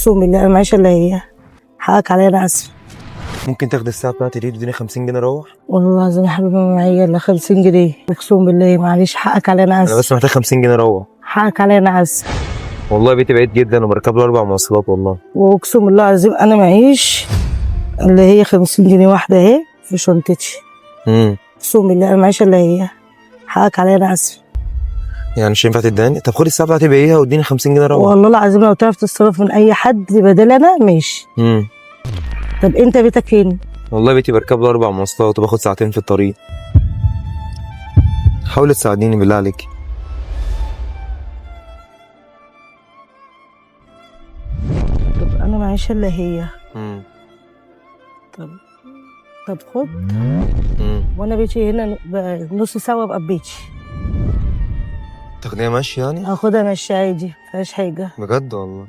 اقسم بالله انا معيشه اللي هي. حقك عليا، انا اسف. ممكن تاخد الساعه بتاعتي دي تديني 50 جنيه اروح؟ والله العظيم يا حبيبي ما معايا الا 50 جنيه. اقسم بالله معلش، حقك عليا، انا انا اسف. بس محتاج 50 جنيه اروح. حقك عليا، انا اسف. والله بيتي بعيد جدا وبركب له 4 مواصلات والله. واقسم بالله العظيم انا معيش اللي هي 50 جنيه واحده اهي في شنطتي. اقسم بالله انا معيشه اللي هي. حقك عليا، انا اسف. يعني مش هينفع تداني؟ طب خد الساعه بتاعتي بيها واديني 50 جنيه اروح. والله العظيم لو تعرف تتصرف من اي حد بدل انا ماشي. طب انت بيتك فين؟ والله بيتي بركب له 4 مواصلات وباخد ساعتين في الطريق. حاول تساعديني بالله عليك. طب انا معيشه اللي هي. طب خد. وانا بيتي هنا نص ساعه وابقى ببيتي. تاخديها ماشي يعني؟ هاخدها ماشي عادي، مفيهاش حاجه. بجد والله.